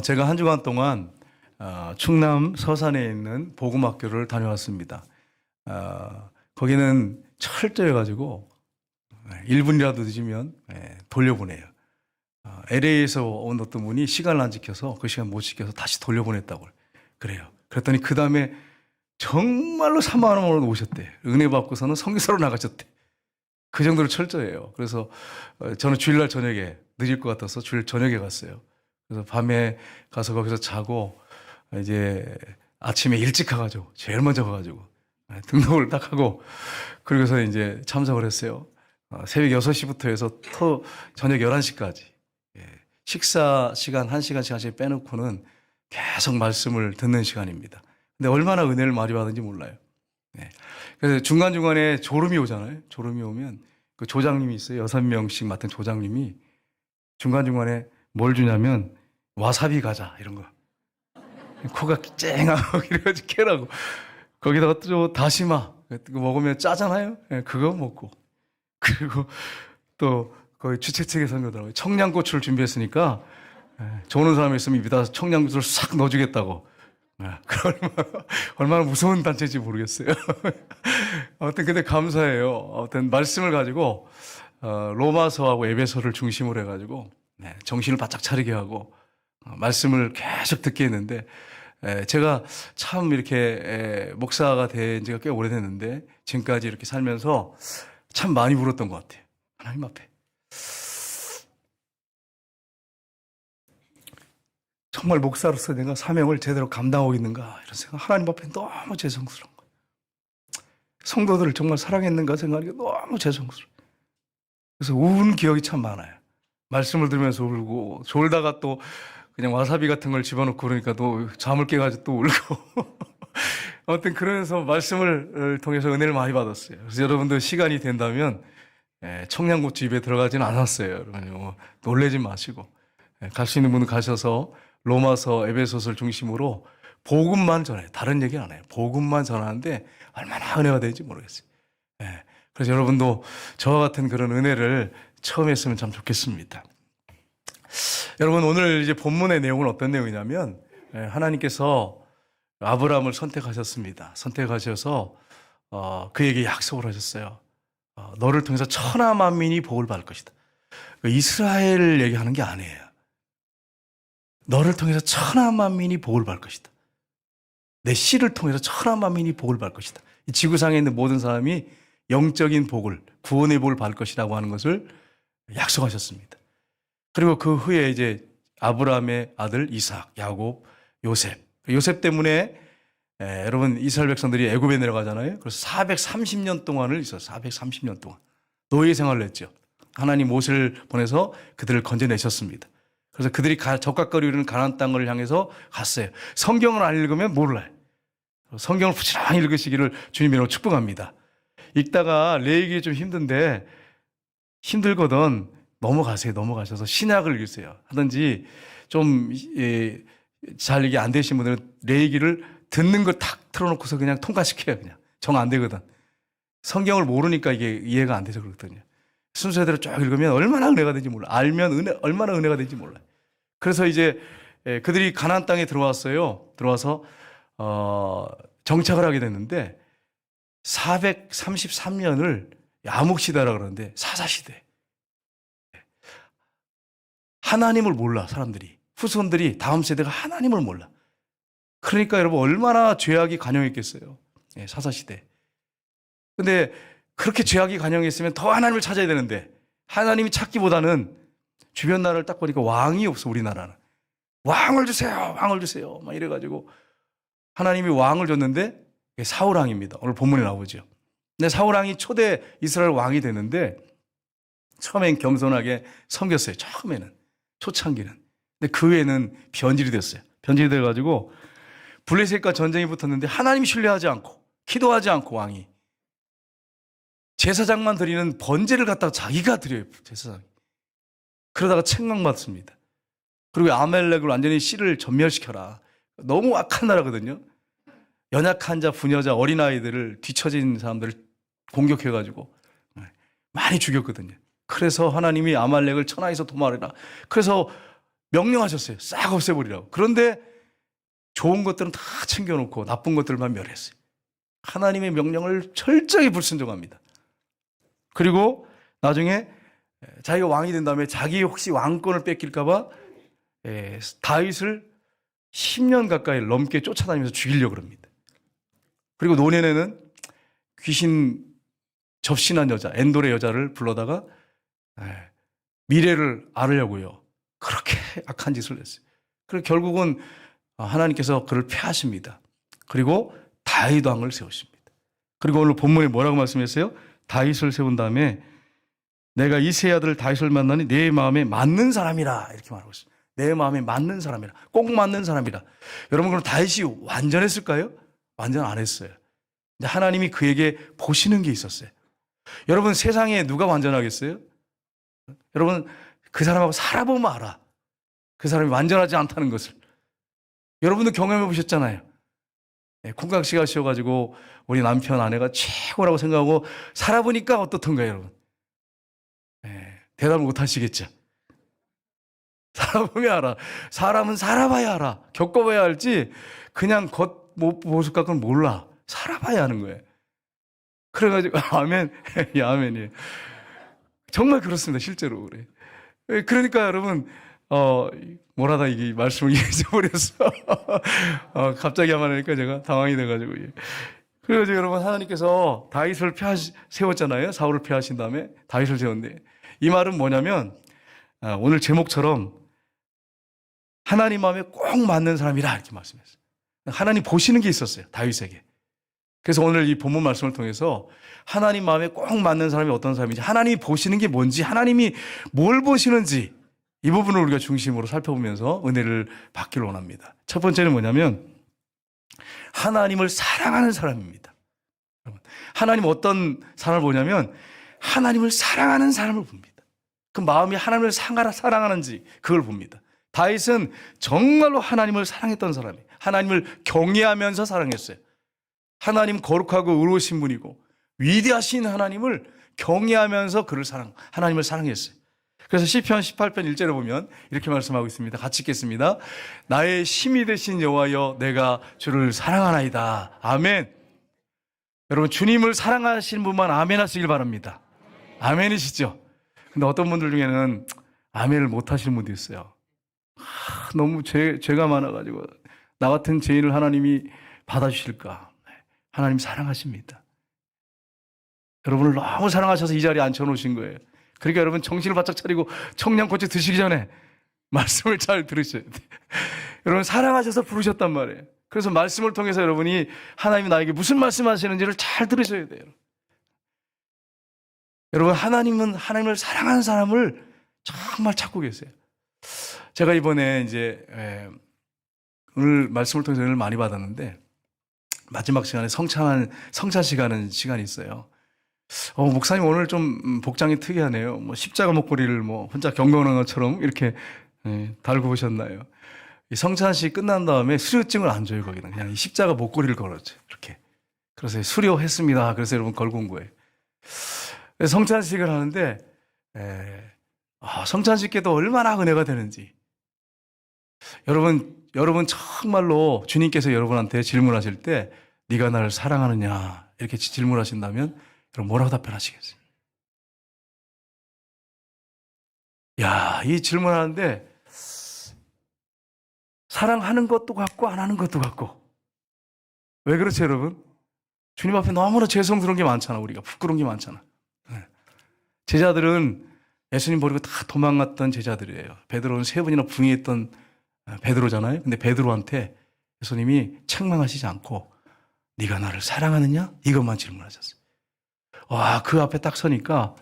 제가 한 주간 동안 충남 서산에 있는 복음학교를 다녀왔습니다. 거기는 철저해가지고 1분이라도 늦으면 돌려보내요. LA에서 온 어떤 분이 시간을 안 지켜서 그 시간 못 지켜서 다시 돌려보냈다고 그래요. 그랬더니 그 다음에 정말로 3만 원으로 오셨대. 은혜 받고서는 선교사로 나가셨대. 그 정도로 철저해요. 그래서 저는 주일날 저녁에 늦을 것 같아서 주일 저녁에 갔어요. 그래서 밤에 가서 거기서 자고 이제 아침에 일찍 가가지고 제일 먼저 가가지고 등록을 딱 하고 그러고서 이제 참석을 했어요. 새벽 6시부터 해서 저녁 11시까지 식사 시간 1시간씩 빼놓고는 계속 말씀을 듣는 시간입니다. 근데 얼마나 은혜를 많이 받은지 몰라요. 그래서 중간중간에 졸음이 오잖아요. 졸음이 오면 그 조장님이 있어요. 6명씩 맡은 조장님이 중간중간에 뭘 주냐면 와사비 과자 이런 거. 코가 쨍하고 이래가지고 캐라고. 거기다가 또 다시마 그거 먹으면 짜잖아요. 그거 먹고. 그리고 또 거의 주최측에 선거더라고요. 청양고추를 준비했으니까 좋은 사람이 있으면 입에다 청양고추를 싹 넣어주겠다고. 얼마나 무서운 단체인지 모르겠어요. 아무튼 근데 감사해요. 아무튼 말씀을 가지고 로마서하고 에베소를 중심으로 해가지고 정신을 바짝 차리게 하고 말씀을 계속 듣게 했는데 제가 참 이렇게 목사가 된 지가 꽤 오래됐는데 지금까지 이렇게 살면서 참 많이 울었던 것 같아요. 하나님 앞에. 정말 목사로서 내가 사명을 제대로 감당하고 있는가 이런 생각. 하나님 앞에 너무 죄송스러운 거예요. 성도들을 정말 사랑했는가 생각하니까 너무 죄송스러워요. 그래서 운 기억이 참 많아요. 말씀을 들으면서 울고 졸다가 또 그냥 와사비 같은 걸 집어넣고 그러니까 또 잠을 깨가지고 또 울고 아무튼 그러면서 말씀을 통해서 은혜를 많이 받았어요. 그래서 여러분들 시간이 된다면 청양고추 입에 들어가지는 않았어요. 여러분 놀라지 마시고 갈 수 있는 분은 가셔서 로마서 에베소서를 중심으로 복음만 전해요. 다른 얘기 안 해요. 복음만 전하는데 얼마나 은혜가 되는지 모르겠어요. 그래서 여러분도 저와 같은 그런 은혜를 처음 했으면 참 좋겠습니다. 여러분 오늘 이제 본문의 내용은 어떤 내용이냐면 하나님께서 아브라함을 선택하셨습니다. 선택하셔서 그에게 약속을 하셨어요. 너를 통해서 천하 만민이 복을 받을 것이다. 이스라엘을 얘기하는 게 아니에요. 너를 통해서 천하 만민이 복을 받을 것이다. 내 씨를 통해서 천하 만민이 복을 받을 것이다. 이 지구상에 있는 모든 사람이 영적인 복을, 구원의 복을 받을 것이라고 하는 것을 약속하셨습니다. 그리고 그 후에 이제 아브라함의 아들 이삭, 야곱, 요셉 때문에 여러분 이스라엘 백성들이 애굽에 내려가잖아요. 그래서 430년 동안을 있어요. 430년 동안 노예 생활을 했죠. 하나님 모세를 보내서 그들을 건져내셨습니다. 그래서 그들이 적각거리는 가나안 땅을 향해서 갔어요. 성경을 안 읽으면 몰라요. 성경을 부지런히 읽으시기를 주님의 이름으로 축복합니다. 읽다가 레이기 좀 힘든데 힘들거든 넘어가셔서 신약을 읽으세요. 하든지 좀 잘 이게 안 되신 분들은 레이기를 듣는 걸 탁 틀어놓고서 그냥 통과시켜요. 그냥 정 안 되거든. 성경을 모르니까 이게 이해가 안 돼서 그렇거든요. 순서대로 쭉 읽으면 얼마나 은혜가 되는지 몰라. 알면 얼마나 은혜가 되는지 몰라. 그래서 이제 그들이 가나안 땅에 들어왔어요. 들어와서 정착을 하게 됐는데 433년을 암흑시대라고 그러는데 사사시대. 하나님을 몰라 사람들이. 후손들이 다음 세대가 하나님을 몰라. 그러니까 여러분 얼마나 죄악이 관영했겠어요. 사사시대. 근데 그렇게 죄악이 관영했으면 더 하나님을 찾아야 되는데 하나님이 찾기보다는 주변 나라를 딱 보니까 왕이 없어. 우리나라는. 왕을 주세요. 왕을 주세요. 막 이래가지고 하나님이 왕을 줬는데 사울왕입니다. 오늘 본문에 나오죠. 근데 사울왕이 초대 이스라엘 왕이 되는데 처음엔 겸손하게 섬겼어요. 처음에는. 초창기는. 근데 그 후에는 변질이 됐어요. 변질이 돼가지고 블레셋과 전쟁이 붙었는데 하나님 신뢰하지 않고 기도하지 않고 왕이 제사장만 드리는 번제를 갖다가 자기가 드려요. 제사장. 그러다가 책망받습니다. 그리고 아말렉을 완전히 씨를 전멸시켜라. 너무 악한 나라거든요. 연약한 자, 부녀자, 어린아이들을 뒤처진 사람들을 공격해가지고 많이 죽였거든요. 그래서 하나님이 아말렉을 천하에서 도말해라. 그래서 명령하셨어요. 싹 없애버리라고. 그런데 좋은 것들은 다 챙겨놓고 나쁜 것들만 멸했어요. 하나님의 명령을 철저히 불순종합니다. 그리고 나중에 자기가 왕이 된 다음에 자기 혹시 왕권을 뺏길까봐 다윗을 10년 가까이 넘게 쫓아다니면서 죽이려고 합니다. 그리고 노년에는 귀신 접신한 여자, 엔돌의 여자를 불러다가 미래를 알으려고요. 그렇게 악한 짓을 했어요. 그리고 결국은 하나님께서 그를 패하십니다. 그리고 다윗 왕을 세우십니다. 그리고 오늘 본문에 뭐라고 말씀했어요? 다윗을 세운 다음에 내가 이새의 아들 다윗을 만나니 내 마음에 맞는 사람이라 이렇게 말하고 있어요. 내 마음에 맞는 사람이라, 꼭 맞는 사람이라. 여러분 그럼 다윗이 완전했을까요? 완전 안 했어요. 근데 하나님이 그에게 보시는 게 있었어요. 여러분 세상에 누가 완전하겠어요? 여러분 그 사람하고 살아보면 알아. 그 사람이 완전하지 않다는 것을. 여러분도 경험해 보셨잖아요. 콩깍지 가셔가지고 우리 남편 아내가 최고라고 생각하고 살아보니까 어떻던가요, 여러분? 대답을 못 하시겠죠. 살아보면 알아. 사람은 살아봐야 알아. 겪어봐야 알지. 그냥 겉모습 갖고는 몰라. 살아봐야 하는 거예요. 그래가지고 아멘, 예, 아멘이에요. 정말 그렇습니다. 실제로 그래. 그러니까 여러분 뭐라다 이게 말씀을 잊어버렸어. 갑자기 한번 하니까 제가 당황이 돼가지고. 그래가지고 여러분 하나님께서 다윗을 세웠잖아요. 사울을 패하신 다음에 다윗을 세웠는데 이 말은 뭐냐면 오늘 제목처럼 하나님 마음에 꼭 맞는 사람이라 이렇게 말씀했어요. 하나님 보시는 게 있었어요. 다윗에게. 그래서 오늘 이 본문 말씀을 통해서 하나님 마음에 꼭 맞는 사람이 어떤 사람인지, 하나님이 보시는 게 뭔지, 하나님이 뭘 보시는지 이 부분을 우리가 중심으로 살펴보면서 은혜를 받기를 원합니다. 첫 번째는 뭐냐면 하나님을 사랑하는 사람입니다. 하나님 어떤 사람을 보냐면 하나님을 사랑하는 사람을 봅니다. 그 마음이 하나님을 사랑하는지 그걸 봅니다. 다윗은 정말로 하나님을 사랑했던 사람이에요. 하나님을 경외하면서 사랑했어요. 하나님 거룩하고 의로우신 분이고 위대하신 하나님을 경외하면서 하나님을 사랑했어요. 그래서 시편 18편 1절에 보면 이렇게 말씀하고 있습니다. 같이 읽겠습니다. 나의 힘이 되신 여호와여 내가 주를 사랑하나이다. 아멘. 여러분 주님을 사랑하시는 분만 아멘 하시길 바랍니다. 아멘이시죠? 근데 어떤 분들 중에는 아멘을 못 하시는 분도 있어요. 너무 죄가 많아가지고 나 같은 죄인을 하나님이 받아주실까? 하나님 사랑하십니다. 여러분을 너무 사랑하셔서 이 자리에 앉혀놓으신 거예요. 그러니까 여러분 정신을 바짝 차리고 청양고추 드시기 전에 말씀을 잘 들으셔야 돼요. 여러분 사랑하셔서 부르셨단 말이에요. 그래서 말씀을 통해서 여러분이 하나님이 나에게 무슨 말씀하시는지를 잘 들으셔야 돼요. 여러분 하나님은 하나님을 사랑하는 사람을 정말 찾고 계세요. 제가 이번에 이제 오늘 말씀을 통해서 은혜를 많이 받았는데 마지막 시간에 성찬 시간이 있어요. 목사님 오늘 좀 복장이 특이하네요. 뭐 십자가 목걸이를 뭐 혼자 경건한 것처럼 이렇게 달고 오셨나요? 이 성찬식 끝난 다음에 수료증을 안 줘요. 거기는 그냥 이 십자가 목걸이를 걸었죠. 이렇게. 그래서 수료했습니다. 그래서 여러분 걸고 온 거예요. 성찬식을 하는데 성찬식께도 얼마나 은혜가 되는지. 여러분 정말로 주님께서 여러분한테 질문하실 때 네가 나를 사랑하느냐 이렇게 질문하신다면 여러분 뭐라고 답변하시겠어요? 이 질문하는데 사랑하는 것도 같고 안 하는 것도 같고. 왜 그렇죠 여러분? 주님 앞에 너무나 죄송스러운 게 많잖아. 우리가 부끄러운 게 많잖아. 제자들은 예수님 버리고 다 도망갔던 제자들이에요. 베드로는 3번이나 부인했던 베드로잖아요. 근데 베드로한테 예수님이 책망하시지 않고 네가 나를 사랑하느냐? 이것만 질문하셨어요. 그 앞에 딱 서니까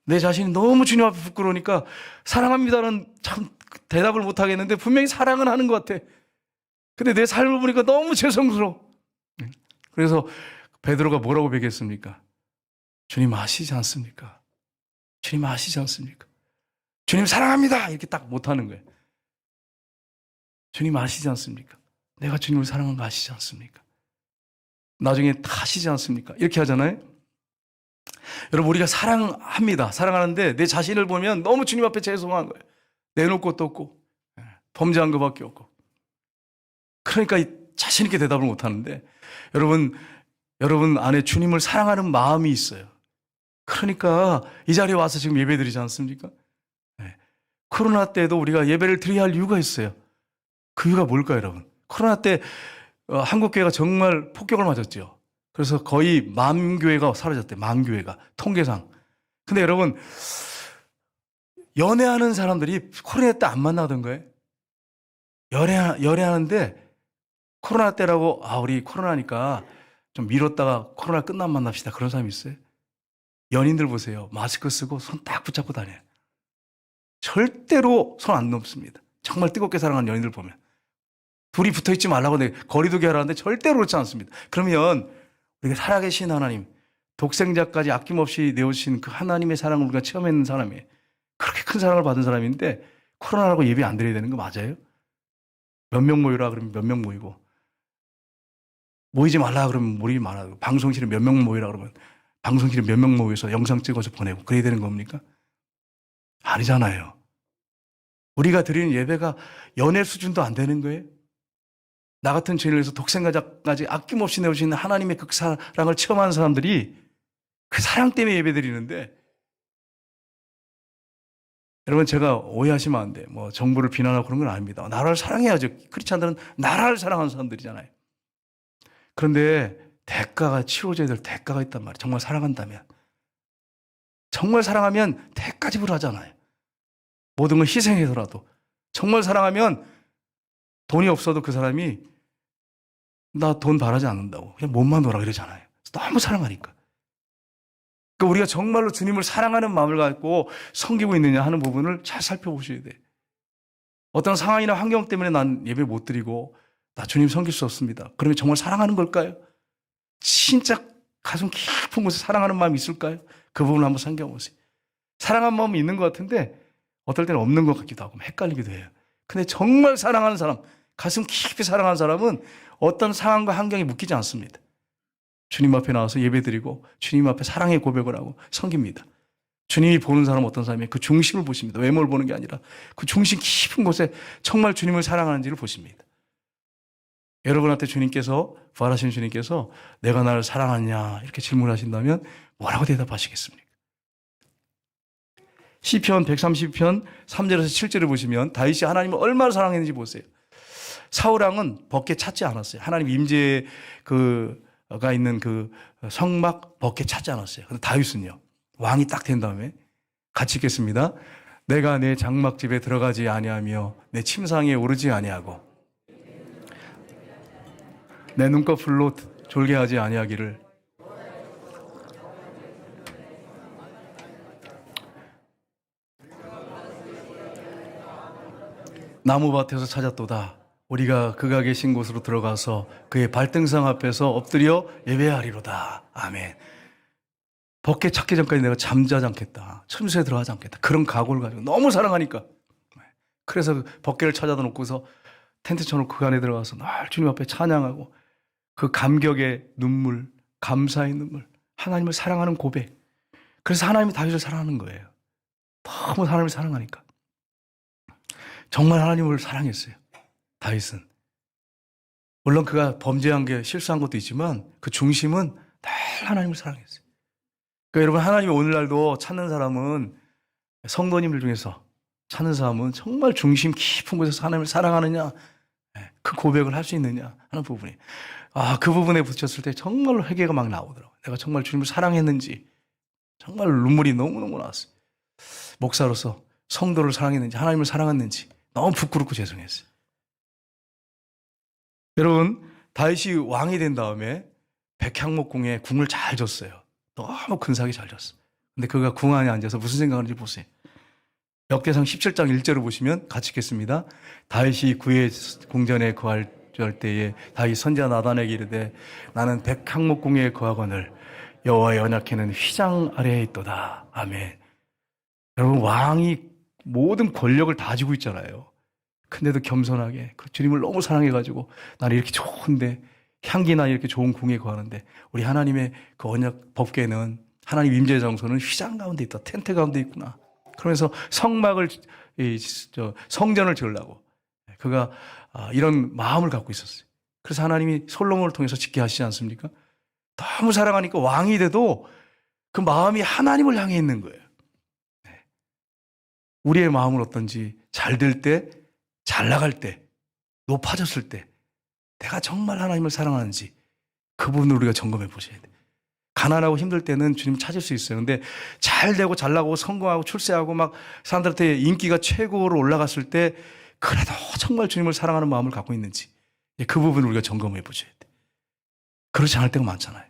내 자신이 너무 주님 앞에 부끄러우니까 사랑합니다는 참 대답을 못 하겠는데 분명히 사랑은 하는 것 같아. 근데 내 삶을 보니까 너무 죄송스러워. 그래서 베드로가 뭐라고 배겼습니까? 주님 아시지 않습니까? 주님 아시지 않습니까? 주님 사랑합니다. 이렇게 딱 못하는 거예요. 주님 아시지 않습니까? 내가 주님을 사랑하는 거 아시지 않습니까? 나중에 다 아시지 않습니까? 이렇게 하잖아요. 여러분 우리가 사랑합니다. 사랑하는데 내 자신을 보면 너무 주님 앞에 죄송한 거예요. 내놓을 것도 없고 범죄한 것밖에 없고. 그러니까 자신 있게 대답을 못 하는데 여러분 안에 주님을 사랑하는 마음이 있어요. 그러니까 이 자리에 와서 지금 예배 드리지 않습니까? 네. 코로나 때도 우리가 예배를 드려야 할 이유가 있어요. 그 이유가 뭘까요, 여러분? 코로나 때 한국교회가 정말 폭격을 맞았죠. 그래서 거의 만 교회가 사라졌대요. 만 교회가 통계상. 근데 여러분 연애하는 사람들이 코로나 때 안 만나던 거예요. 연애하는데 코로나 때라고 우리 코로나니까 좀 미뤘다가 코로나 끝나면 만납시다. 그런 사람이 있어요. 연인들 보세요. 마스크 쓰고 손 딱 붙잡고 다녀요. 절대로 손 안 넘습니다. 정말 뜨겁게 사랑하는 연인들 보면. 둘이 붙어있지 말라고 거리두기 하라는데 절대로 그렇지 않습니다. 그러면 우리가 살아계신 하나님, 독생자까지 아낌없이 내어주신 그 하나님의 사랑을 우리가 체험했는 사람이에요. 그렇게 큰 사랑을 받은 사람인데 코로나라고 예배 안 드려야 되는 거 맞아요? 몇 명 모이라 그러면 몇 명 모이고, 모이지 말라 그러면 모이지 말라, 방송실에 몇 명 모이라 그러면 방송실에 몇 명 모여서 영상 찍어서 보내고 그래야 되는 겁니까? 아니잖아요. 우리가 드리는 예배가 연애 수준도 안 되는 거예요. 나 같은 죄인을 위해서 독생자까지 아낌없이 내어주시는 하나님의 그 사랑을 체험한 사람들이 그 사랑 때문에 예배 드리는데, 여러분 제가 오해하시면 안 돼. 뭐 정부를 비난하고 그런 건 아닙니다. 나라를 사랑해야죠. 크리스찬들은 나라를 사랑하는 사람들이잖아요. 그런데 대가가 치러져야 될 대가가 있단 말이에요. 정말 사랑한다면. 정말 사랑하면 대가 지불하잖아요. 모든 걸 희생해서라도. 정말 사랑하면 돈이 없어도 그 사람이 나 돈 바라지 않는다고 그냥 몸만 놀아 그러잖아요. 너무 사랑하니까. 그러니까 우리가 정말로 주님을 사랑하는 마음을 갖고 섬기고 있느냐 하는 부분을 잘 살펴보셔야 돼요. 어떤 상황이나 환경 때문에 난 예배 못 드리고 나 주님 섬길 수 없습니다. 그러면 정말 사랑하는 걸까요? 진짜 가슴 깊은 곳에 사랑하는 마음이 있을까요? 그 부분을 한번 생각해보세요. 사랑하는 마음이 있는 것 같은데 어떨 때는 없는 것 같기도 하고 헷갈리기도 해요. 근데 정말 사랑하는 사람, 가슴 깊이 사랑하는 사람은 어떤 상황과 환경에 묶이지 않습니다. 주님 앞에 나와서 예배드리고 주님 앞에 사랑의 고백을 하고 섬깁니다. 주님이 보는 사람은 어떤 사람이에요? 그 중심을 보십니다. 외모를 보는 게 아니라 그 중심 깊은 곳에 정말 주님을 사랑하는지를 보십니다. 여러분한테 주님께서, 부활하신 주님께서 내가 나를 사랑하냐 이렇게 질문하신다면 뭐라고 대답하시겠습니까? 시편 130편 3절에서 7절을 보시면 다윗이 하나님을 얼마나 사랑했는지 보세요. 사울왕은 벗게 찾지 않았어요. 하나님 임재가 있는 그 성막 벗게 찾지 않았어요. 근데 다윗은요, 왕이 딱 된 다음에 같이 읽겠습니다. 내가 내 장막집에 들어가지 아니하며 내 침상에 오르지 아니하고 내 눈꺼풀로 졸게하지 아니하기를 나무밭에서 찾았도다. 우리가 그가 계신 곳으로 들어가서 그의 발등상 앞에서 엎드려 예배하리로다. 아멘. 벗게 찾기 전까지 내가 잠자지 않겠다. 침수에 들어가지 않겠다. 그런 각오를 가지고 너무 사랑하니까. 그래서 벗게를 찾아다 놓고서 텐트 쳐놓고 그 안에 들어가서 날 주님 앞에 찬양하고 그 감격의 눈물, 감사의 눈물, 하나님을 사랑하는 고백. 그래서 하나님이 다윗을 사랑하는 거예요. 너무 하나님을 사랑하니까. 정말 하나님을 사랑했어요. 다윗은. 물론 그가 범죄한 게 실수한 것도 있지만 그 중심은 늘 하나님을 사랑했어요. 그러니까 여러분, 하나님이 오늘날도 찾는 사람은, 성도님들 중에서 찾는 사람은 정말 중심 깊은 곳에서 하나님을 사랑하느냐, 그 고백을 할 수 있느냐 하는 부분이, 그 부분에 붙였을 때 정말로 회개가 막 나오더라고요. 내가 정말 주님을 사랑했는지, 정말 눈물이 너무너무 나왔어요. 목사로서 성도를 사랑했는지, 하나님을 사랑했는지 너무 부끄럽고 죄송했어요. 여러분, 다윗이 왕이 된 다음에 백향목궁에 궁을 잘 줬어요. 너무 근사하게 잘 줬어요. 근데 그가 궁 안에 앉아서 무슨 생각하는지 보세요. 역대상 17장 1절을 보시면 같이 읽겠습니다. 다윗이 그의 궁전에 거할 때에 다윗 선지자 나단에게 이르되 나는 백향목궁에 거하거늘 여호와의 언약궤는 휘장 아래에 있도다. 아멘. 여러분, 왕이 모든 권력을 다 지고 있잖아요. 근데도 겸손하게 그 주님을 너무 사랑해가지고 나는 이렇게 좋은데, 향기나 이렇게 좋은 궁에 거하는데 우리 하나님의 그 언약 법궤는, 하나님 임재 장소는 휘장 가운데 있다. 텐트 가운데 있구나. 그러면서 성막을 성전을 지으려고 그가 이런 마음을 갖고 있었어요. 그래서 하나님이 솔로몬을 통해서 짓게 하시지 않습니까? 너무 사랑하니까 왕이 돼도 그 마음이 하나님을 향해 있는 거예요. 우리의 마음은 어떤지 잘 될 때, 잘 나갈 때, 높아졌을 때 내가 정말 하나님을 사랑하는지 그 부분을 우리가 점검해 보셔야 돼요. 가난하고 힘들 때는 주님 찾을 수 있어요. 근데 잘 되고 잘 나가고 성공하고 출세하고 막 사람들한테 인기가 최고로 올라갔을 때 그래도 정말 주님을 사랑하는 마음을 갖고 있는지 그 부분을 우리가 점검해 보셔야 돼요. 그렇지 않을 때가 많잖아요.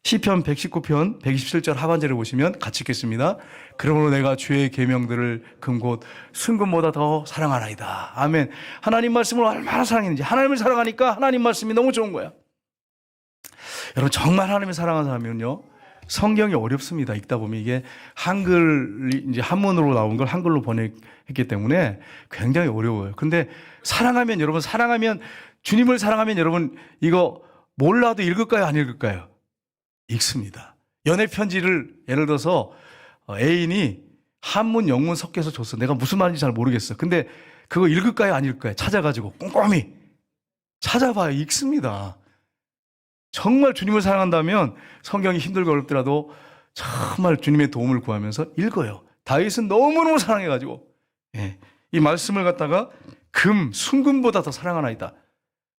시편 119편 127절 하반절을 보시면 같이 읽겠습니다. 그러므로 내가 주의 계명들을 금곧 순금보다 더 사랑하나이다. 아멘. 하나님 말씀을 얼마나 사랑했는지 하나님을 사랑하니까 하나님 말씀이 너무 좋은 거야. 여러분 정말 하나님을 사랑하는 사람은요 성경이 어렵습니다. 읽다 보면 이게 한글 이제 한문으로 나온 걸 한글로 번역했기 때문에 굉장히 어려워요. 근데 사랑하면 여러분 사랑하면 주님을 사랑하면 여러분 이거 몰라도 읽을까요? 안 읽을까요? 읽습니다. 연애 편지를 예를 들어서 애인이 한문 영문 섞여서 줬어. 내가 무슨 말인지 잘 모르겠어. 근데 그거 읽을까요? 안 읽을까요? 찾아가지고 꼼꼼히 찾아봐요. 읽습니다. 정말 주님을 사랑한다면 성경이 힘들고 어렵더라도 정말 주님의 도움을 구하면서 읽어요. 다윗은 너무너무 사랑해가지고 이 말씀을 갖다가 순금보다 더 사랑하나이다.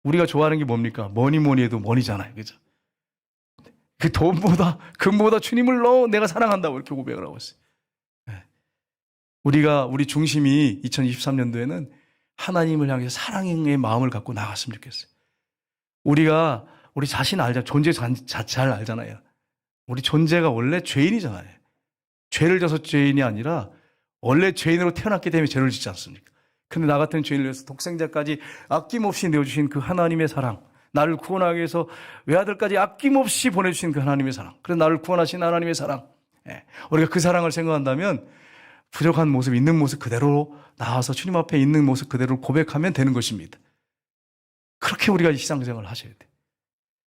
우리가 좋아하는 게 뭡니까? 뭐니 해도 머니잖아요. 그죠? 그 돈보다 금보다 주님을 내가 사랑한다고 이렇게 고백을 하고 있어요. 우리 중심이 2023년도에는 하나님을 향해 사랑의 마음을 갖고 나갔으면 좋겠어요. 우리가 우리 자신 존재 잘 알잖아요. 우리 존재가 원래 죄인이잖아요. 죄를 져서 죄인이 아니라 원래 죄인으로 태어났기 때문에 죄를 짓지 않습니까? 근데 나 같은 죄인을 위해서 독생자까지 아낌없이 내어주신 그 하나님의 사랑, 나를 구원하기 위해서 외아들까지 아낌없이 보내주신 그 하나님의 사랑, 그래서 나를 구원하신 하나님의 사랑, 우리가 그 사랑을 생각한다면 부족한 모습, 있는 모습 그대로 나와서 주님 앞에 있는 모습 그대로 고백하면 되는 것입니다. 그렇게 우리가 신앙생활을 하셔야 돼요.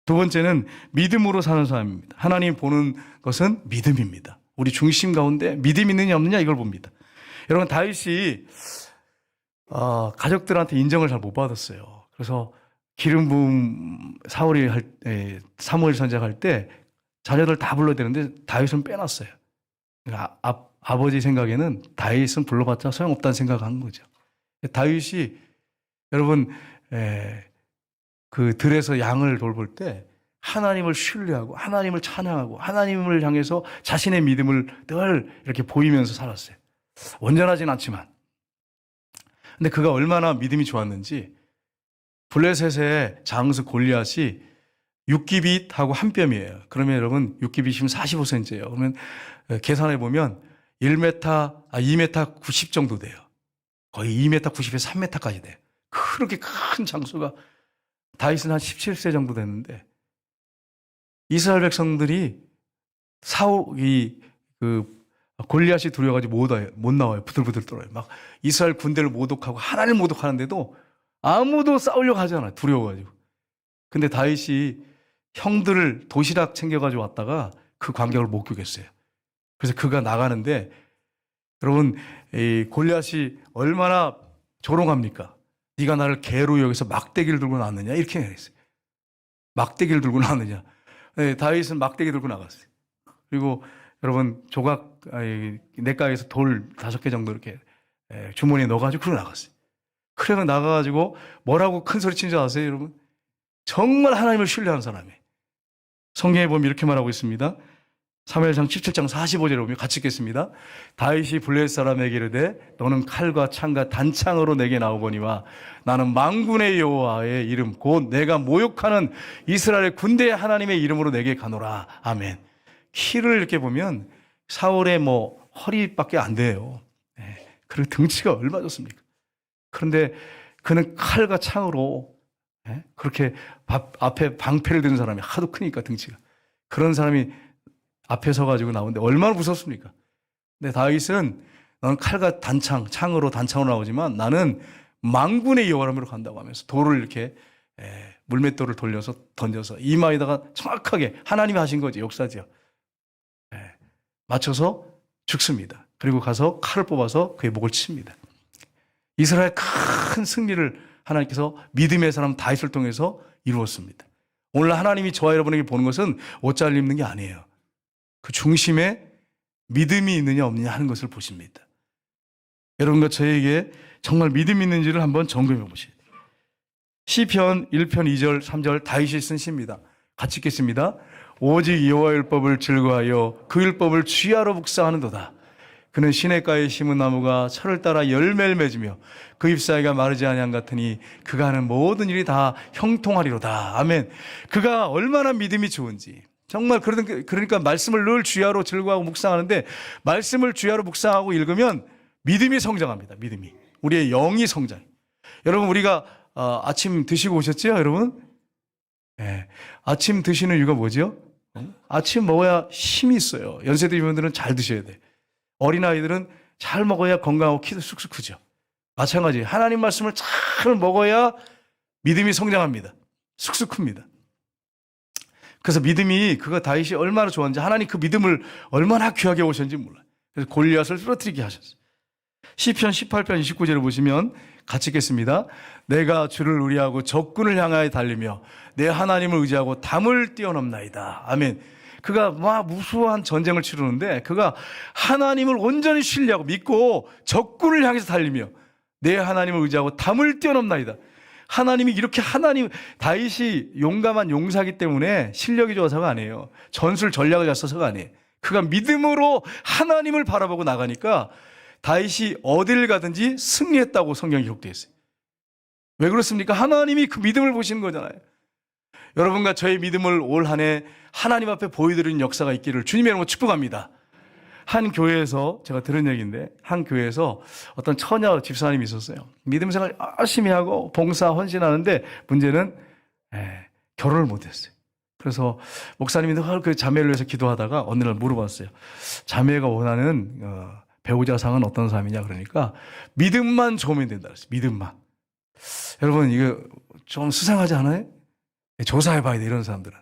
두 번째는 믿음으로 사는 사람입니다. 하나님 보는 것은 믿음입니다. 우리 중심 가운데 믿음 있느냐 없느냐 이걸 봅니다. 여러분 다윗이 가족들한테 인정을 잘 못 받았어요. 그래서 기름 부음 사무엘 선지자할 때 자녀들 다 불러야 되는데 다윗은 빼놨어요. 그러니까 아버지 생각에는 다윗은 불러봤자 소용없다는 생각을 한 거죠. 다윗이 여러분 그 들에서 양을 돌볼 때 하나님을 신뢰하고 하나님을 찬양하고 하나님을 향해서 자신의 믿음을 늘 이렇게 보이면서 살았어요. 온전하진 않지만. 근데 그가 얼마나 믿음이 좋았는지 블레셋의 장수 골리앗이 6기빗하고 한 뼘이에요. 그러면 여러분 6기빗이면 45cm예요. 그러면 계산해 보면 2m 90 정도 돼요. 거의 2m 90에서 3m까지 돼요. 그렇게 큰 장수가 다윗은 한 17세 정도 됐는데 이스라엘 백성들이 골리앗이 두려워가지고 못 나와요. 부들부들 떨어요. 막 이스라엘 군대를 모독하고 하나님을 모독하는데도 아무도 싸우려고 하지 않아요. 두려워가지고. 근데 다윗이 형들을 도시락 챙겨가지고 왔다가 그 광경을 목격했어요. 그래서 그가 나가는데 여러분 이 골리앗이 얼마나 조롱합니까? 네가 나를 개로 여기서 막대기를 들고 나왔느냐 이렇게 얘기했어요. 막대기를 들고 나왔느냐. 다윗은 막대기 들고 나갔어요. 그리고 여러분 냇가에서 돌 5개 정도 이렇게 주머니에 넣어가지고 그러고 나갔어요. 그래서 나가가지고 뭐라고 큰 소리 친 줄 아세요 여러분? 정말 하나님을 신뢰하는 사람이에요. 성경에 보면 이렇게 말하고 있습니다. 사무엘상 17장 45절에 보면 같이 읽겠습니다. 다윗이 블레셋 사람에게 이르되 너는 칼과 창과 단창으로 내게 나오거니와 나는 만군의 여호와의 이름 곧 내가 모욕하는 이스라엘 군대의 하나님의 이름으로 내게 가노라. 아멘. 키를 이렇게 보면 사울의 허리밖에 안 돼요. 그리고 등치가 얼마 좋습니까? 그런데 그는 칼과 창으로 그렇게 앞에 방패를 드는 사람이 하도 크니까 등치가 그런 사람이 앞에 서가지고 나오는데 얼마나 무섭습니까? 근데 다윗은 너는 칼과 창으로 단창으로 나오지만 나는 만군의 여호와로 간다고 하면서 돌을 이렇게 물맷돌을 던져서 이마에다가 정확하게 하나님이 하신 거지 역사죠. 맞춰서 죽습니다. 그리고 가서 칼을 뽑아서 그의 목을 칩니다. 이스라엘 큰 승리를 하나님께서 믿음의 사람 다윗을 통해서 이루었습니다. 오늘 하나님이 저와 여러분에게 보는 것은 옷 잘 입는 게 아니에요. 그 중심에 믿음이 있느냐 없느냐 하는 것을 보십니다. 여러분과 저에게 정말 믿음이 있는지를 한번 점검해 보시죠. 시편 1편 2절 3절 다윗이 쓴 시입니다. 같이 읽겠습니다. 오직 여호와의 율법을 즐거워하여 그 율법을 주야로 묵상하는도다. 그는 시냇가에 심은 나무가 철을 따라 열매를 맺으며 그 잎사귀가 마르지 아니한 같으니 그가 하는 모든 일이 다 형통하리로다. 아멘. 그가 얼마나 믿음이 좋은지. 정말 그러니까 말씀을 늘 주야로 즐거워하고 묵상하는데 말씀을 주야로 묵상하고 읽으면 믿음이 성장합니다. 믿음이. 우리의 영이 성장. 여러분 우리가 아침 드시고 오셨죠, 여러분? 네. 아침 드시는 이유가 뭐죠? 아침 먹어야 힘이 있어요. 연세 드신 분들은 잘 드셔야 돼. 어린아이들은 잘 먹어야 건강하고 키도 쑥쑥 크죠. 마찬가지 하나님 말씀을 잘 먹어야 믿음이 성장합니다. 쑥쑥 큽니다. 그래서 믿음이 그가 다윗이 얼마나 좋았는지 하나님 그 믿음을 얼마나 귀하게 오셨는지 몰라요. 그래서 골리앗을 쓰러뜨리게 하셨어요. 시편 18편 29절을 보시면 같이 읽겠습니다. 내가 주를 의뢰하고 적군을 향하여 달리며 내 하나님을 의지하고 담을 뛰어넘나이다. 아멘. 그가 무수한 전쟁을 치르는데 그가 하나님을 온전히 신뢰하고 믿고 적군을 향해서 달리며 내 하나님을 의지하고 담을 뛰어넘나이다. 하나님이 이렇게 다윗이 용감한 용사이기 때문에 실력이 좋아서가 아니에요. 전술 전략을 잘 써서가 아니에요. 그가 믿음으로 하나님을 바라보고 나가니까 다윗이 어딜 가든지 승리했다고 성경에 기록되어 있어요. 왜 그렇습니까? 하나님이 그 믿음을 보시는 거잖아요. 여러분과 저의 믿음을 올 한 해 하나님 앞에 보여드리는 역사가 있기를 주님의 이름으로 축복합니다. 한 교회에서 제가 들은 얘기인데 한 교회에서 어떤 처녀 집사님이 있었어요. 믿음 생활 열심히 하고 봉사 헌신하는데 문제는 결혼을 못했어요. 그래서 목사님이 늘 그 자매를 위해서 기도하다가 어느 날 물어봤어요. 자매가 원하는 배우자상은 어떤 사람이냐 그러니까 믿음만 좋으면 된다 그랬어요. 믿음만. 여러분 이거 좀 수상하지 않아요? 조사해봐야 돼 이런 사람들은.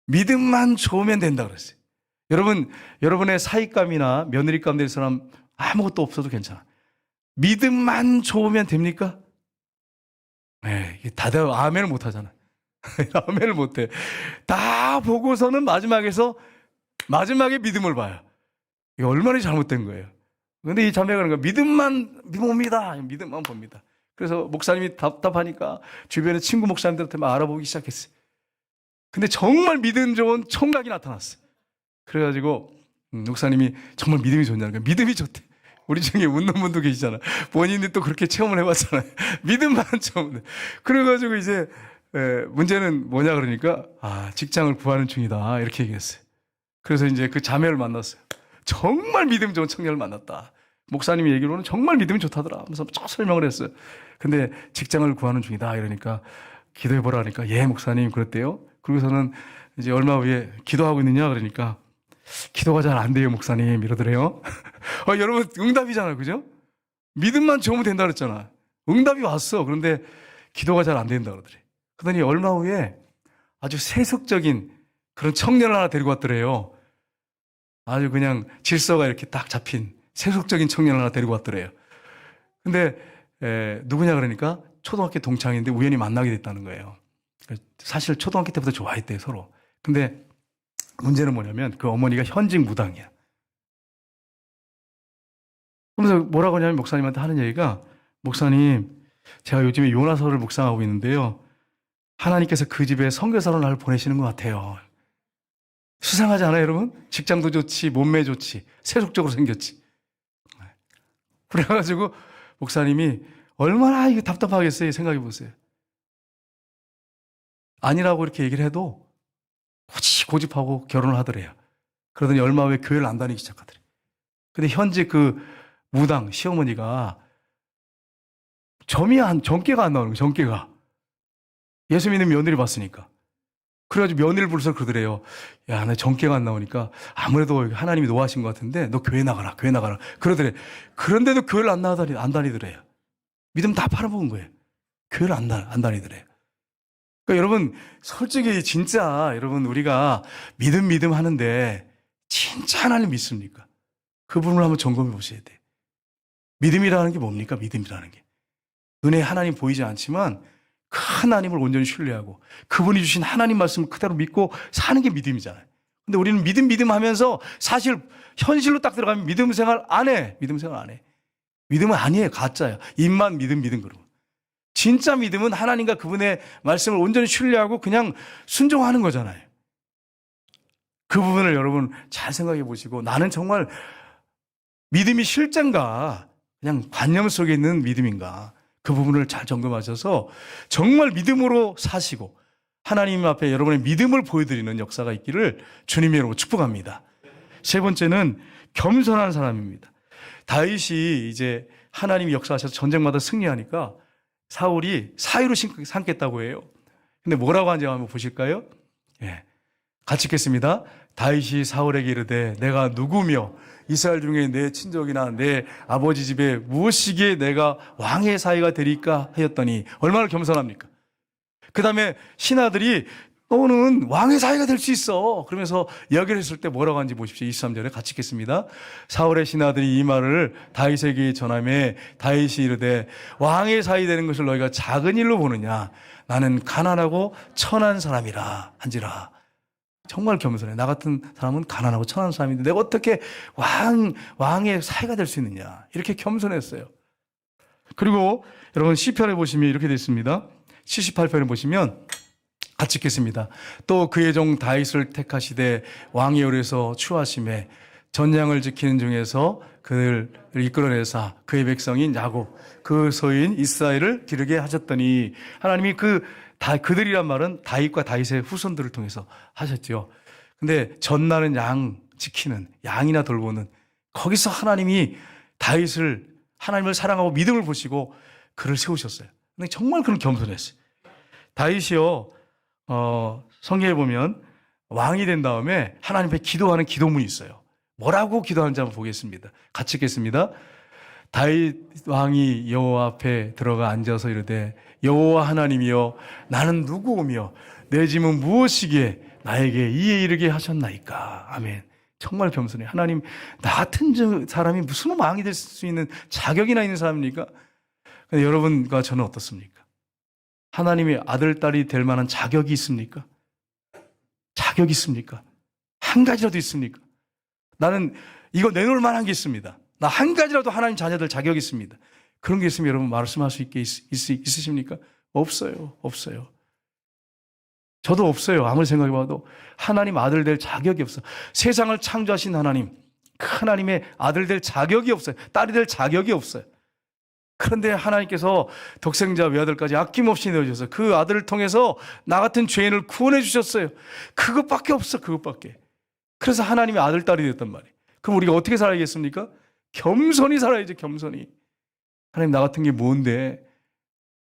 믿음만 좋으면 된다 그랬어요. 여러분의 사익감이나 며느리감 될 사람 아무것도 없어도 괜찮아. 믿음만 좋으면 됩니까? 네, 다들 아멘을 못 하잖아. 아멘을 못 해. 다 보고서는 마지막에 믿음을 봐요. 이게 얼마나 잘못된 거예요. 근데 이 자매가 그런 거 믿음만 봅니다. 믿음만 봅니다. 그래서 목사님이 답답하니까 주변의 친구 목사님들한테 알아보기 시작했어요. 근데 정말 믿음 좋은 총각이 나타났어요. 그래가지고 목사님이 정말 믿음이 좋냐는 거예요. 믿음이 좋대. 우리 중에 웃는 분도 계시잖아. 본인이 또 그렇게 체험을 해봤잖아요. 믿음만 좋으면. 그래가지고 이제 문제는 뭐냐 그러니까 직장을 구하는 중이다 이렇게 얘기했어요. 그래서 이제 그 자매를 만났어요. 정말 믿음 좋은 청년을 만났다. 목사님이 얘기로는 정말 믿음이 좋다더라 하면서 쭉 설명을 했어요. 근데 직장을 구하는 중이다 이러니까 기도해보라 하니까 예 목사님 그랬대요. 그러고서는 이제 얼마 후에 기도하고 있느냐 그러니까 기도가 잘 안 돼요 목사님 이러더래요. 여러분 응답이잖아요, 그죠? 믿음만 좋으면 된다 그랬잖아. 응답이 왔어. 그런데 기도가 잘 안 된다 그러더래. 그러더니 얼마 후에 아주 세속적인 그런 청년을 하나 데리고 왔더래요. 아주 그냥 질서가 이렇게 딱 잡힌 세속적인 청년을 하나 데리고 왔더래요. 근데 누구냐 그러니까 초등학교 동창인데 우연히 만나게 됐다는 거예요. 사실 초등학교 때부터 좋아했대요 서로. 근데 문제는 뭐냐면 그 어머니가 현직 무당이야. 그러면서 뭐라고 하냐면 목사님한테 하는 얘기가 목사님 제가 요즘에 요나서를 묵상하고 있는데요. 하나님께서 그 집에 선교사로 나를 보내시는 것 같아요. 수상하지 않아요 여러분? 직장도 좋지 몸매 좋지 세속적으로 생겼지. 그래가지고 목사님이 얼마나 이게 답답하겠어요 생각해 보세요. 아니라고 이렇게 얘기를 해도 고집하고 결혼을 하더래요. 그러더니 얼마 후에 교회를 안 다니기 시작하더래요. 근데 현재 그 무당 시어머니가 정계가 안 나오는 거예요. 정계가. 예수 믿는 며느리 봤으니까. 그래가지고 며느리를 불러서 그러더래요. 야, 나 정계가 안 나오니까 아무래도 하나님이 노하신 것 같은데 너 교회 나가라. 그러더래. 그런데도 교회를 안 다니더래요. 믿음 다 팔아먹은 거예요. 교회를 안 다니더래요. 그러니까 여러분 솔직히 진짜 여러분 우리가 믿음 하는데 진짜 하나님 믿습니까? 부분을 한번 점검해 보셔야 돼요. 믿음이라는 게 뭡니까? 믿음이라는 게. 눈에 하나님 보이지 않지만 그 하나님을 온전히 신뢰하고 그분이 주신 하나님 말씀을 그대로 믿고 사는 게 믿음이잖아요. 근데 우리는 믿음 하면서 사실 현실로 딱 들어가면 믿음 생활 안 해. 믿음 생활 안 해. 믿음은 아니에요. 가짜야. 입만 믿음 그러고. 진짜 믿음은 하나님과 그분의 말씀을 온전히 신뢰하고 그냥 순종하는 거잖아요. 그 부분을 여러분 잘 생각해 보시고 나는 정말 믿음이 실제인가 그냥 관념 속에 있는 믿음인가 그 부분을 잘 점검하셔서 정말 믿음으로 사시고 하나님 앞에 여러분의 믿음을 보여드리는 역사가 있기를 주님의 이름으로 축복합니다. 세 번째는 겸손한 사람입니다. 다윗이 이제 하나님이 역사하셔서 전쟁마다 승리하니까 사울이 사위로 삼겠다고 해요. 근데 뭐라고 하는지 한번 보실까요? 예. 같이 읽겠습니다. 다윗이 사울에게 이르되 내가 누구며 이스라엘 중에 내 친족이나 내 아버지 집에 무엇이기에 내가 왕의 사위가 되리까 하였더니 얼마나 겸손합니까? 그 다음에 신하들이 너는 왕의 사위가 될 수 있어 그러면서 이야기를 했을 때 뭐라고 하는지 보십시오. 23절에 같이 읽겠습니다. 사울의 신하들이 이 말을 다윗에게 전하매 다윗이 이르되 왕의 사위 되는 것을 너희가 작은 일로 보느냐 나는 가난하고 천한 사람이라 한지라. 정말 겸손해. 나 같은 사람은 가난하고 천한 사람인데 내가 어떻게 왕의 사위가 될 수 있느냐 이렇게 겸손했어요. 그리고 여러분 시편에 보시면 이렇게 되어 있습니다. 78편에 보시면 같이 읽겠습니다. 또 그의 종 다윗을 택하시되 왕의 열에서 추하심에 전장을 지키는 중에서 그를 이끌어내사 그의 백성인 야곱 그 소유인 이스라엘을 기르게 하셨더니 하나님이 그들이란 말은 다윗과 다윗의 후손들을 통해서 하셨죠. 근데 전나는 양 지키는 양이나 돌보는 거기서 하나님이 하나님을 사랑하고 믿음을 보시고 그를 세우셨어요. 근데 정말 그는 겸손했어요. 다윗이요 성경에 보면 왕이 된 다음에 하나님 앞에 기도하는 기도문이 있어요. 뭐라고 기도하는지 한번 보겠습니다. 같이 읽겠습니다. 다윗 왕이 여호와 앞에 들어가 앉아서 이르되 여호와 하나님이여 나는 누구오며 내 짐은 무엇이기에 나에게 이에 이르게 하셨나이까. 아멘. 정말 겸손해. 하나님 나 같은 사람이 무슨 왕이 될 수 있는 자격이나 있는 사람입니까? 근데 여러분과 저는 어떻습니까? 하나님의 아들, 딸이 될 만한 자격이 있습니까? 자격이 있습니까? 한 가지라도 있습니까? 나는 이거 내놓을 만한 게 있습니다. 나 한 가지라도 하나님 자녀들 자격이 있습니다. 그런 게 있으면 여러분 말씀할 수 있으십니까? 없어요. 없어요. 저도 없어요. 아무리 생각해봐도 하나님 아들 될 자격이 없어. 세상을 창조하신 하나님, 그 하나님의 아들 될 자격이 없어요. 딸이 될 자격이 없어요. 그런데 하나님께서 독생자 외아들까지 아낌없이 내어주셔서 그 아들을 통해서 나 같은 죄인을 구원해 주셨어요. 그것밖에 없어. 그것밖에. 그래서 하나님의 아들, 딸이 됐단 말이에요. 그럼 우리가 어떻게 살아야겠습니까? 겸손히 살아야죠. 겸손히. 하나님 나 같은 게 뭔데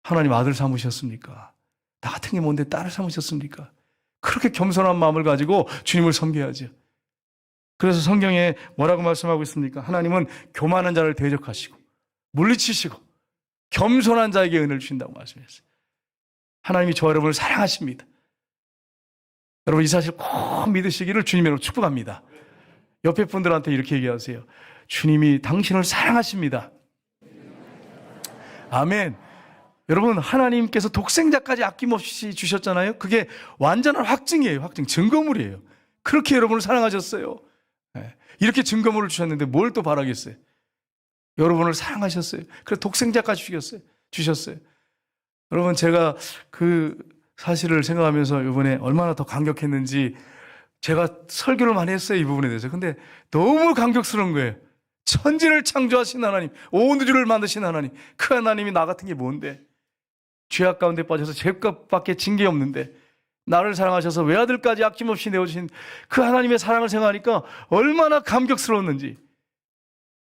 하나님 아들 삼으셨습니까? 나 같은 게 뭔데 딸을 삼으셨습니까? 그렇게 겸손한 마음을 가지고 주님을 섬겨야죠. 그래서 성경에 뭐라고 말씀하고 있습니까? 하나님은 교만한 자를 대적하시고 물리치시고 겸손한 자에게 은혜를 주신다고 말씀했어요. 하나님이 저와 여러분을 사랑하십니다. 여러분 이 사실 꼭 믿으시기를 주님으로 축복합니다. 옆에 분들한테 이렇게 얘기하세요. 주님이 당신을 사랑하십니다. 아멘. 여러분 하나님께서 독생자까지 아낌없이 주셨잖아요. 그게 완전한 확증이에요. 확증, 증거물이에요. 그렇게 여러분을 사랑하셨어요. 이렇게 증거물을 주셨는데 뭘 또 바라겠어요. 여러분을 사랑하셨어요. 그래서 독생자까지 주셨어요. 여러분 제가 그 사실을 생각하면서 이번에 얼마나 더 감격했는지 제가 설교를 많이 했어요. 이 부분에 대해서. 근데 너무 감격스러운 거예요. 천지를 창조하신 하나님, 온 우주를 만드신 하나님, 그 하나님이 나 같은 게 뭔데? 죄악 가운데 빠져서 죄값밖에 진 게 없는데 나를 사랑하셔서 외아들까지 아낌없이 내어주신 그 하나님의 사랑을 생각하니까 얼마나 감격스러웠는지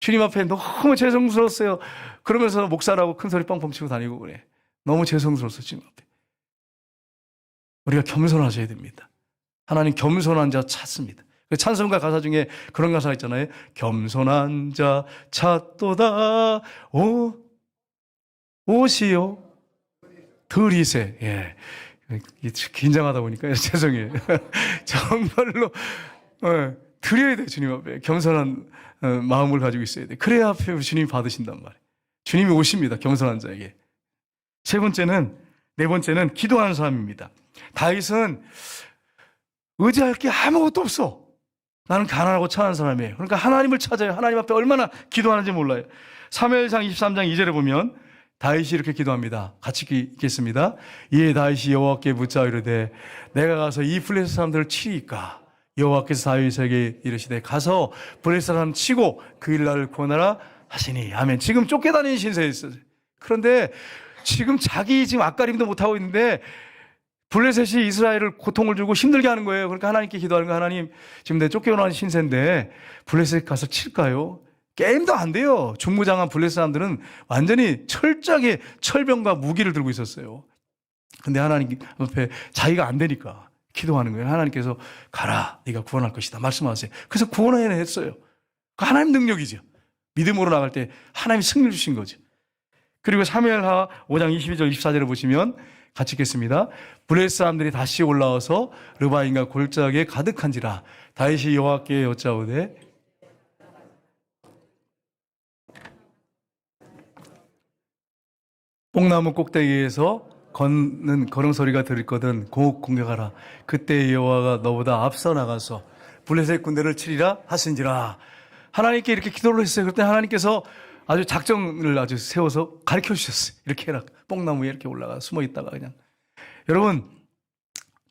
주님 앞에 너무 죄송스러웠어요. 그러면서 목사라고 큰 소리 뻥뻥 치고 다니고 그래. 너무 죄송스러웠어요. 주님 앞에. 우리가 겸손하셔야 됩니다. 하나님 겸손한 자 찾습니다. 찬송가 가사 중에 그런 가사 있잖아요. 겸손한 자 찾도다 오시오 들이세. 예. 긴장하다 보니까 죄송해요. 정말로 드려야 돼요. 주님 앞에 겸손한 마음을 가지고 있어야 돼. 그래야 주님이 받으신단 말이에요. 주님이 오십니다. 겸손한 자에게. 네 번째는 기도하는 사람입니다. 다윗은 의지할 게 아무것도 없어. 나는 가난하고 천한 사람이에요. 그러니까 하나님을 찾아요. 하나님 앞에 얼마나 기도하는지 몰라요. 사무엘상 23장 2절에 보면 다윗이 이렇게 기도합니다. 같이 읽겠습니다. 이에 다윗이 여호와께 묻자 이르되 내가 가서 이 블레셋 사람들을 치리까? 여호와께서 다윗에게 이르시되 가서 블레셋 사람 치고 그 일날을 구원하라 하시니. 아멘. 지금 쫓겨다니는 신세에 있어요. 그런데 지금 자기 지금 앞가림도 못하고 있는데 블레셋이 이스라엘을 고통을 주고 힘들게 하는 거예요. 그러니까 하나님께 기도하는 거. 하나님, 지금 내 쫓겨나는 신세인데 블레셋 가서 칠까요? 게임도 안 돼요. 중무장한 블레셋 사람들은 완전히 철저하게 철병과 무기를 들고 있었어요. 근데 하나님 앞에 자기가 안 되니까 기도하는 거예요. 하나님께서 가라, 네가 구원할 것이다 말씀하세요. 그래서 구원해냈어요. 하나님 능력이죠. 믿음으로 나갈 때 하나님이 승리를 주신 거죠. 그리고 사무엘하 5장 22절 24절을 보시면 같이 읽겠습니다. 블레셋 사람들이 다시 올라와서 르바임과 골짜기에 가득한지라. 다윗이 여호와께 여짜오되 뽕나무 꼭대기에서 걷는 걸음소리가 들리거든 곧 공격하라. 그때 여호와가 너보다 앞서 나가서 블레셋 군대를 치리라 하신지라. 하나님께 이렇게 기도를 했어요. 그때 하나님께서 아주 작정을 아주 세워서 가르쳐 주셨어요. 이렇게 해라. 뽕나무 위에 이렇게 올라가 숨어 있다가 그냥. 여러분,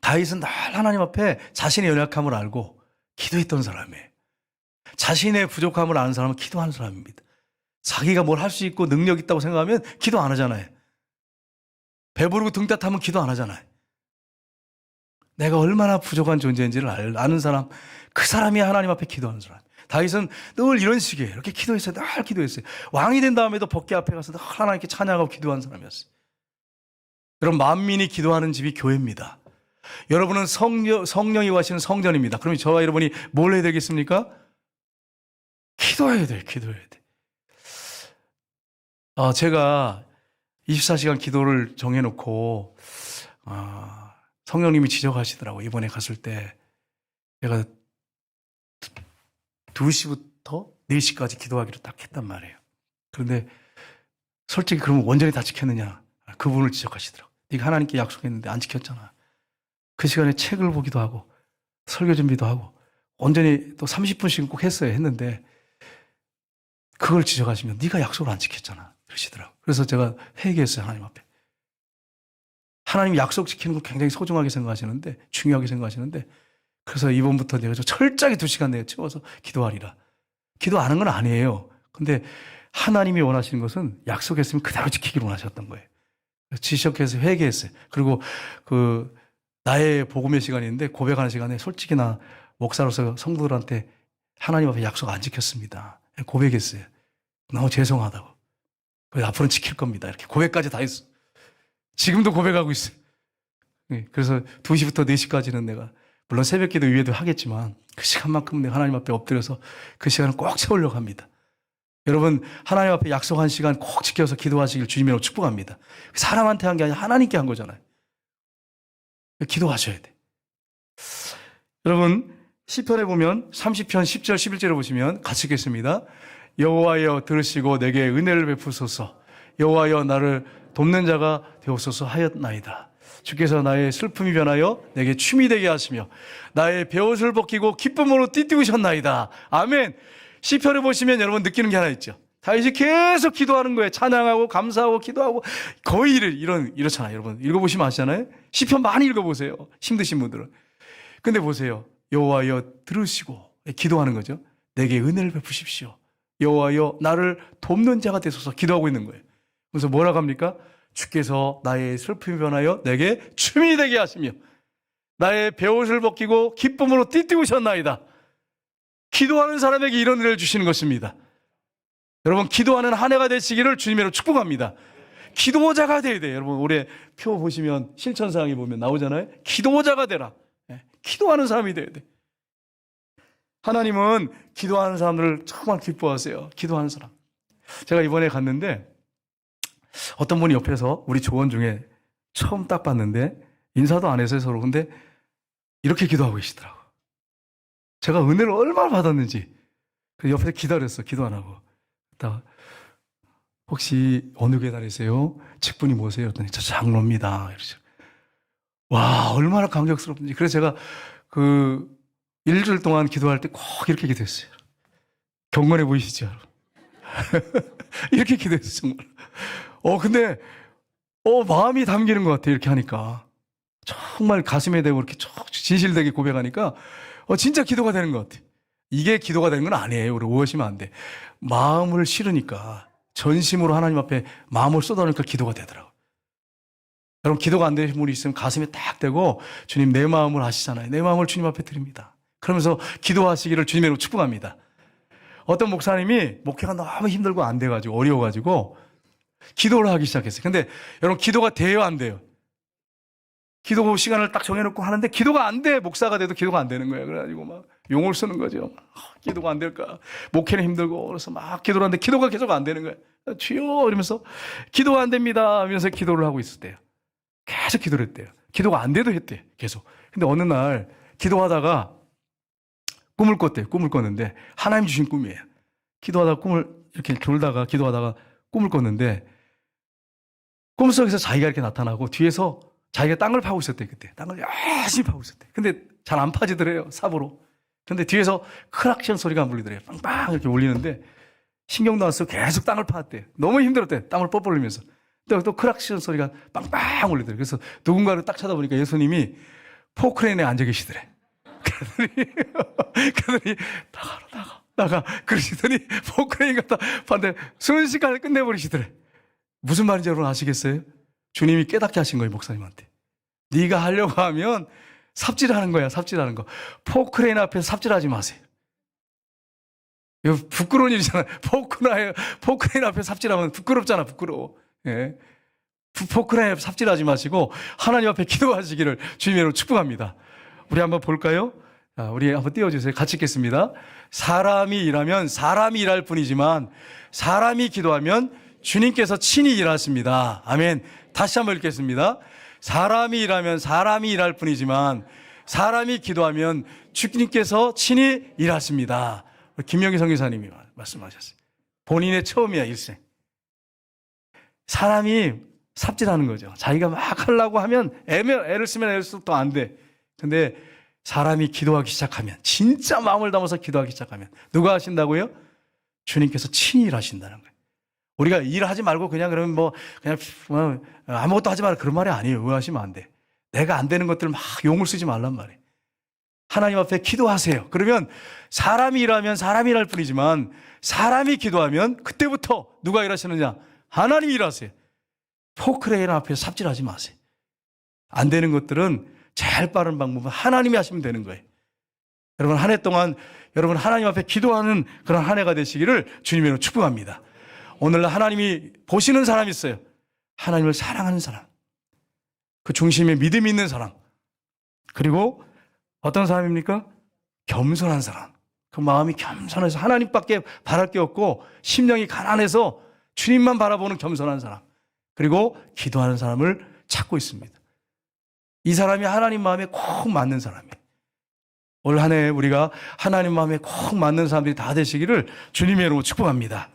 다윗은 늘 하나님 앞에 자신의 연약함을 알고 기도했던 사람이에요. 자신의 부족함을 아는 사람은 기도하는 사람입니다. 자기가 뭘 할 수 있고 능력 있다고 생각하면 기도 안 하잖아요. 배부르고 등 따뜻하면 기도 안 하잖아요. 내가 얼마나 부족한 존재인지를 아는 사람, 그 사람이 하나님 앞에 기도하는 사람. 다윗은 늘 이런 식이에요. 이렇게 기도했어요. 늘 기도했어요. 왕이 된 다음에도 법궤 앞에 가서 늘 하나님께 찬양하고 기도하는 사람이었어요. 여러분, 만민이 기도하는 집이 교회입니다. 여러분은 성령이 와시는 성전입니다. 그럼 저와 여러분이 뭘 해야 되겠습니까? 기도해야 돼요. 기도해야 돼. 제가 24시간 기도를 정해놓고 성령님이 지적하시더라고요. 이번에 갔을 때 제가 2시부터 4시까지 기도하기로 딱 했단 말이에요. 그런데 솔직히 그러면 온전히 다 지켰느냐? 그분을 지적하시더라고요. 네가 하나님께 약속했는데 안 지켰잖아. 그 시간에 책을 보기도 하고 설교 준비도 하고 온전히 또 30분씩 꼭 했는데 그걸 지적하시면 네가 약속을 안 지켰잖아. 그러시더라고요. 그래서 제가 회개했어요. 하나님 앞에. 하나님 약속 지키는 걸 굉장히 소중하게 생각하시는데, 중요하게 생각하시는데, 그래서 이번부터 내가 철저하게 2시간 내에 채워서 기도하리라. 기도 안 한 건 아니에요. 근데 하나님이 원하시는 것은 약속했으면 그대로 지키기를 원하셨던 거예요. 지적해서 회개했어요. 그리고 나의 복음의 시간이 있는데 고백하는 시간에 솔직히 나 목사로서 성도들한테 하나님 앞에 약속 안 지켰습니다. 고백했어요. 너무 죄송하다고. 앞으로는 지킬 겁니다. 이렇게 고백까지 다 했어. 지금도 고백하고 있어요. 그래서 2시부터 4시까지는 내가 물론 새벽 기도 위에도 하겠지만 그 시간만큼 내가 하나님 앞에 엎드려서 그 시간을 꼭 채우려고 합니다. 여러분, 하나님 앞에 약속한 시간 꼭 지켜서 기도하시길 주님으로 축복합니다. 사람한테 한 게 아니라 하나님께 한 거잖아요. 기도하셔야 돼. 여러분, 시편에 보면 30편 10절 11절을 보시면 같이 읽겠습니다. 여호와여 들으시고 내게 은혜를 베푸소서. 여호와여 나를 돕는 자가 되옵소서 하였나이다. 주께서 나의 슬픔이 변하여 내게 춤이 되게 하시며 나의 베옷을 벗기고 기쁨으로 띠띠우셨나이다. 아멘. 시편을 보시면 여러분 느끼는 게 하나 있죠. 다윗이 계속 기도하는 거예요. 찬양하고 감사하고 기도하고 거의 이렇잖아요. 여러분 읽어보시면 아시잖아요. 시편 많이 읽어보세요. 힘드신 분들은. 근데 보세요. 여호와여 들으시고 기도하는 거죠. 내게 은혜를 베푸십시오. 여호와여 나를 돕는 자가 되소서 기도하고 있는 거예요. 그래서 뭐라고 합니까? 주께서 나의 슬픔이 변하여 내게 춤이 되게 하시며 나의 베옷을 벗기고 기쁨으로 띠띠우셨나이다. 기도하는 사람에게 이런 은혜를 주시는 것입니다. 여러분, 기도하는 한 해가 되시기를 주님으로 축복합니다. 기도자가 돼야 돼요. 여러분, 올해 표 보시면 실천사항에 보면 나오잖아요. 기도자가 되라. 기도하는 사람이 돼야 돼. 하나님은 기도하는 사람들을 정말 기뻐하세요. 기도하는 사람. 제가 이번에 갔는데 어떤 분이 옆에서 우리 조원 중에 처음 딱 봤는데 인사도 안 해서 서로 근데 이렇게 기도하고 계시더라고요. 제가 은혜를 얼마나 받았는지 그 옆에서 기다렸어. 기도 안 하고. 딱 혹시 어느 교회 다니세요? 직분이 뭐세요? 그랬더니 저 장로입니다. 이러죠. 와, 얼마나 감격스럽든지. 그래서 제가 그 일주일 동안 기도할 때 꼭 이렇게 기도했어요. 경건해 보이시죠, 여러분? 이렇게 기도했어요, 정말. 근데 마음이 담기는 것 같아요. 이렇게 하니까 정말 가슴에 대고 이렇게 진실되게 고백하니까 진짜 기도가 되는 것 같아요. 이게 기도가 되는 건 아니에요. 우리 오해하시면 안 돼. 마음을 실으니까 전심으로 하나님 앞에 마음을 쏟아놓으니까 기도가 되더라고요. 여러분, 기도가 안 되신 분이 있으면 가슴에 딱 대고 주님, 내 마음을 아시잖아요. 내 마음을 주님 앞에 드립니다. 그러면서 기도하시기를 주님으로 축복합니다. 어떤 목사님이 목회가 너무 힘들고 안 돼가지고 어려워가지고 기도를 하기 시작했어요. 근데 여러분, 기도가 돼요, 안 돼요? 기도 시간을 딱 정해놓고 하는데 기도가 안 돼. 목사가 돼도 기도가 안 되는 거예요. 그래가지고 막 용을 쓰는 거죠. 기도가 안 될까? 목회는 힘들고. 그래서 막 기도를 하는데 기도가 계속 안 되는 거예요. 주여 이러면서 기도가 안 됩니다 하면서 기도를 하고 있을 때요. 계속 기도를 했대요. 기도가 안 돼도 했대요. 계속. 근데 어느 날 기도하다가 꿈을 꿨대요. 꿈을 꿨는데 하나님 주신 꿈이에요. 기도하다가 꿈을 이렇게 졸다가 기도하다가 꿈을 꿨는데 꿈속에서 자기가 이렇게 나타나고 뒤에서 자기가 땅을 파고 있었대요. 그때 땅을 열심히 파고 있었대요. 근데 잘 안 파지더래요. 삽으로. 근데 뒤에서 크락션 소리가 안 울리더래요. 빵빵 이렇게 울리는데 신경도 안 쓰고 계속 땅을 파았대요. 너무 힘들었대요. 땅을 뽀뽀 흘리면서. 또 크락션 소리가 빵빵 울리더래요. 그래서 누군가를 딱 쳐다보니까 예수님이 포크레인에 앉아 계시더래. 그러더니 나가 그러시더니 포크레인 갖다 봤는데 순식간에 끝내버리시더래. 무슨 말인지 여러분 아시겠어요? 주님이 깨닫게 하신 거예요, 목사님한테. 네가 하려고 하면 삽질하는 거야, 삽질하는 거. 포크레인 앞에서 삽질하지 마세요. 이거 부끄러운 일이잖아요. 포크레인 앞에 삽질하면 부끄럽잖아, 부끄러워. 예. 포크레인 앞에 삽질하지 마시고 하나님 앞에 기도하시기를 주님으로 축복합니다. 우리 한번 볼까요? 우리 한번 띄워주세요. 같이 읽겠습니다. 사람이 일하면 사람이 일할 뿐이지만 사람이 기도하면 주님께서 친히 일하십니다. 아멘. 다시 한번 읽겠습니다. 사람이 일하면 사람이 일할 뿐이지만 사람이 기도하면 주님께서 친히 일하십니다. 김영희 선교사님이 말씀하셨어요. 본인의 처음이야, 일생. 사람이 삽질하는 거죠. 자기가 막 하려고 하면 애를 쓰면 애를 쓸수록 더 안 돼. 근데 사람이 기도하기 시작하면, 진짜 마음을 담아서 기도하기 시작하면 누가 하신다고요? 주님께서 친히 일하신다는 거예요. 우리가 일하지 말고 그냥 그러면 그냥 아무것도 하지 마라 그런 말이 아니에요. 의아하시면 안 돼. 내가 안 되는 것들 막 용을 쓰지 말란 말이에요. 하나님 앞에 기도하세요. 그러면 사람이 일하면 사람이 일할 뿐이지만 사람이 기도하면 그때부터 누가 일하시느냐? 하나님이 일하세요. 포크레인 앞에 삽질하지 마세요. 안 되는 것들은 제일 빠른 방법은 하나님이 하시면 되는 거예요. 여러분, 한 해 동안 여러분 하나님 앞에 기도하는 그런 한 해가 되시기를 주님으로 축복합니다. 오늘날 하나님이 보시는 사람이 있어요. 하나님을 사랑하는 사람, 그 중심에 믿음이 있는 사람, 그리고 어떤 사람입니까? 겸손한 사람. 그 마음이 겸손해서 하나님밖에 바랄 게 없고 심령이 가난해서 주님만 바라보는 겸손한 사람, 그리고 기도하는 사람을 찾고 있습니다. 이 사람이 하나님 마음에 꼭 맞는 사람이에요. 올 한 해 우리가 하나님 마음에 꼭 맞는 사람들이 다 되시기를 주님의 이름으로 축복합니다.